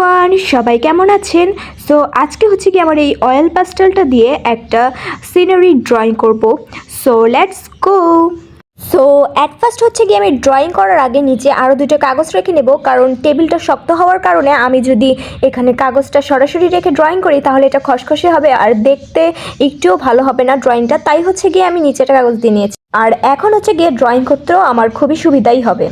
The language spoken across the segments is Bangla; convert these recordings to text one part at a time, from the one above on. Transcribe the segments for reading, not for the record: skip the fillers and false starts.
এভরিওয়ান, সবাই কেমন আছেন? সো আজকে হচ্ছে কি আমার এই অয়েল প্যাস্টেলটা দিয়ে একটা সিনারি ড্রয়িং করব। So let's go. So at first হচ্ছে কি আমি ড্রয়িং করার আগে নিচে আরও দুটো কাগজ রেখে নেব, কারণ টেবিলটা শক্ত হওয়ার কারণে আমি যদি এখানে কাগজটা সরাসরি রেখে ড্রয়িং করি তাহলে এটা খসখসে হবে আর দেখতে একটুও ভালো হবে না ড্রয়িংটা। তাই হচ্ছে গিয়ে আমি নিচে একটা কাগজ দিয়ে নিয়েছি, আর এখন হচ্ছে গিয়ে ড্রয়িং করতেও আমার খুবই সুবিধাই হবে।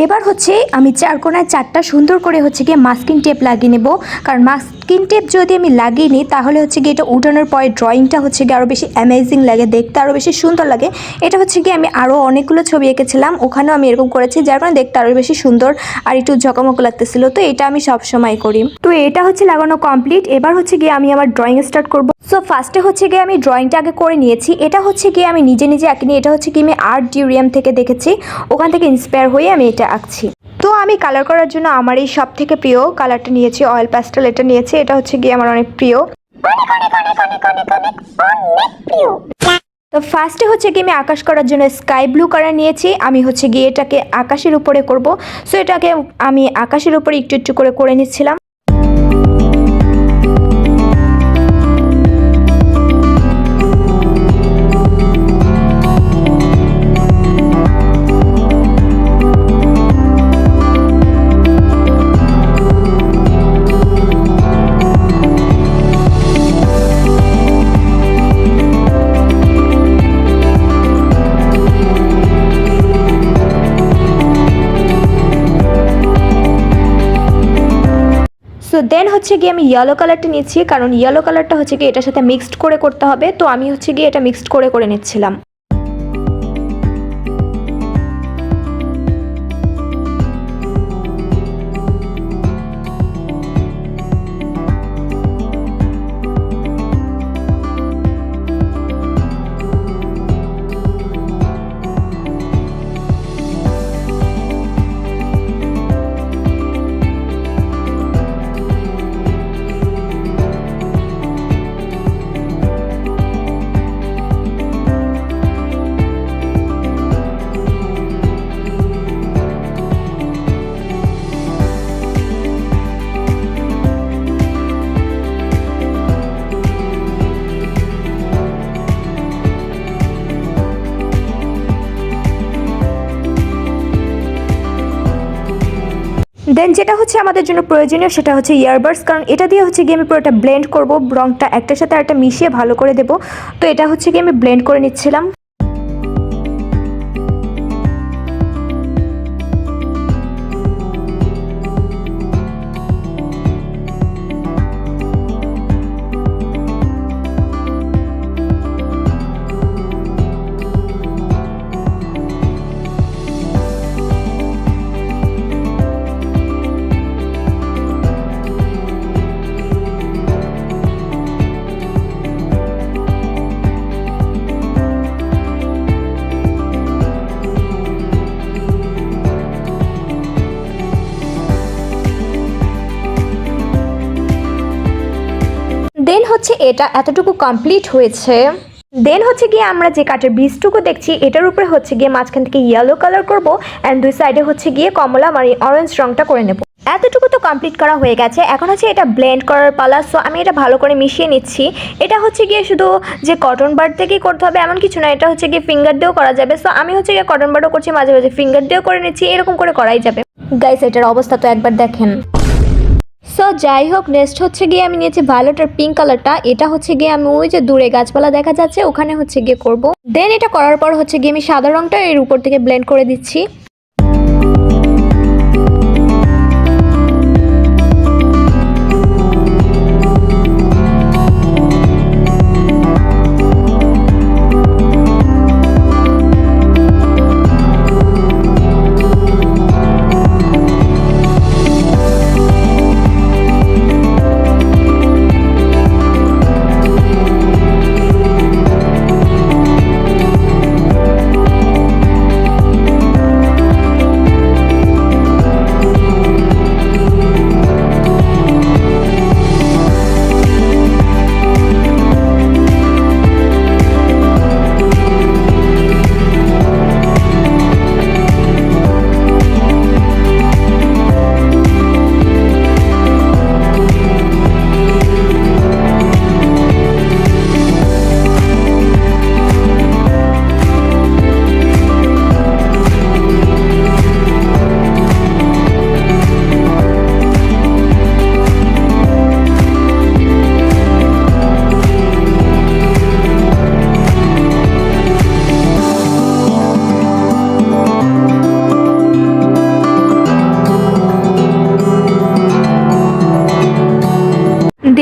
এবার হচ্ছে আমি চার কোণায় চারটা সুন্দর করে হচ্ছে গিয়ে মাস্কিং টেপ লাগিয়ে নেব, কারণ মাস্কিং টেপ যদি আমি লাগিয়ে নিই তাহলে হচ্ছে গিয়ে এটা উঠানোর পরে ড্রয়িংটা হচ্ছে গিয়ে আরও বেশি অ্যামেজিং লাগে, দেখতে আরও বেশি সুন্দর লাগে। এটা হচ্ছে গিয়ে আমি আরও অনেকগুলো ছবি এঁকেছিলাম, ওখানেও আমি এরকম করেছি, যার কারণে দেখতে আরও বেশি সুন্দর আর একটু ঝকমক লাগতেছিল। তো এটা আমি সবসময় করি। তো এটা হচ্ছে লাগানো কমপ্লিট। এবার হচ্ছে গিয়ে আমি আমার ড্রয়িং স্টার্ট করব। সো ফার্স্টে হচ্ছে গিয়ে আমি ড্রয়িংটা আগে করে নিয়েছি। এটা হচ্ছে গিয়ে আমি নিজে নিজে আঁকিনি, এটা হচ্ছে কি আমি আর্ট ডিউরিয়াম থেকে দেখেছি, ওখান থেকে ইন্সপায়ার হয়ে আমি এটা আঁকছি। তো আমি কালার করার জন্য আমার এই সব থেকে প্রিয় কালারটা নিয়েছি, অয়েল প্যাস্টেল এটা নিয়েছি। এটা হচ্ছে গিয়ে আমার অনেক প্রিয়। তো ফার্স্টে হচ্ছে গিয়ে আমি আকাশ করার জন্য স্কাই ব্লু কালার নিয়েছি। আমি হচ্ছে গিয়ে এটাকে আকাশের উপরে করব। সো এটাকে আমি আকাশের উপরে একটু একটু করে নিচ্ছিলাম। সো দেন হচ্ছে গিয়ে আমি ইয়েলো কালারটা নিচ্ছি, কারণ ইয়েলো কালারটা হচ্ছে গিয়ে এটার সাথে মিক্সড করে করতে হবে। তো আমি হচ্ছে গিয়ে এটা মিক্সড করে নিচ্ছিলাম। দেন যেটা হচ্ছে আমাদের জন্য প্রয়োজনীয় সেটা হচ্ছে ইয়ারবাডস, কারণ এটা দিয়ে হচ্ছে গিয়ে আমি পুরোটা ব্লেন্ড করব, রংটা একটার সাথে আরেকটা মিশিয়ে ভালো করে দেব। তো এটা হচ্ছে গিয়ে আমি ব্লেন্ড করে নিচ্ছিলাম। দেন হচ্ছে এটা এতটুকু কমপ্লিট হয়েছে। দেন হচ্ছে গিয়ে আমরা যে কাঠের বীজটুকু দেখছি এটার উপরে হচ্ছে গিয়ে মাঝখান থেকে ইয়েলো কালার করব, অ্যান্ড দুই সাইডে হচ্ছে গিয়ে কমলা মানে অরেঞ্জ রংটা করে নেব। এতটুকু তো কমপ্লিট করা হয়ে গেছে, এখন হচ্ছে এটা ব্লেন্ড করার পালা। সো আমি এটা ভালো করে মিশিয়ে নিচ্ছি। এটা হচ্ছে গিয়ে শুধু যে কটন বাড থেকেই করতে হবে এমন কিছু না, এটা হচ্ছে গিয়ে ফিঙ্গার দিয়েও করা যাবে। সো আমি হচ্ছে গিয়ে কটন বাডও করছি, মাঝে মাঝে ফিঙ্গার দিয়েও করে নিচ্ছি, এরকম করে করাই যাবে। গাইস এটার অবস্থা তো একবার দেখেন। সো যাই হোক, নেক্সট হচ্ছে গিয়ে আমি নিয়েছি ভায়োলেট আর পিঙ্ক কালারটা। এটা হচ্ছে গিয়ে আমি ওই যে দূরে গাছপালা দেখা যাচ্ছে ওখানে হচ্ছে গিয়ে করব। দেন এটা করার পর হচ্ছে গিয়ে আমি সাদা রংটা এর উপর থেকে ব্লেন্ড করে দিচ্ছি।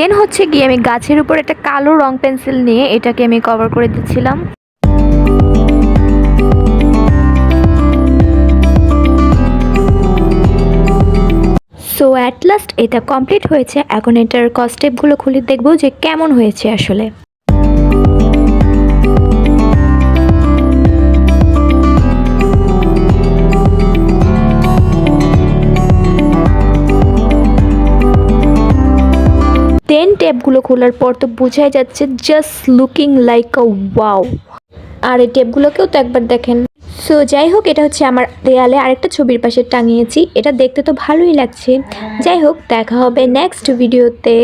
দেন হচ্ছে গিয়ে আমি গাছের উপর একটা কালো রং পেন্সিল নিয়ে এটাকে আমি কভার করে দিচ্ছিলাম। সো অ্যাট লাস্ট এটা কমপ্লিট হয়েছে। এখন এটার স্টেপগুলো খুলে দেখবো যে কেমন হয়েছে আসলে। দেন টেপগুলো খোলার পর তো বোঝাই যাচ্ছে just looking like a wow. আর এই টেপগুলোকেও তো একবার দেখেন। সো যাই হোক, এটা হচ্ছে আমার দেয়ালে আরেকটা ছবির পাশে টাঙিয়েছি। এটা দেখতে তো ভালোই লাগছে। যাই হোক, দেখা হবে নেক্সট ভিডিওতে।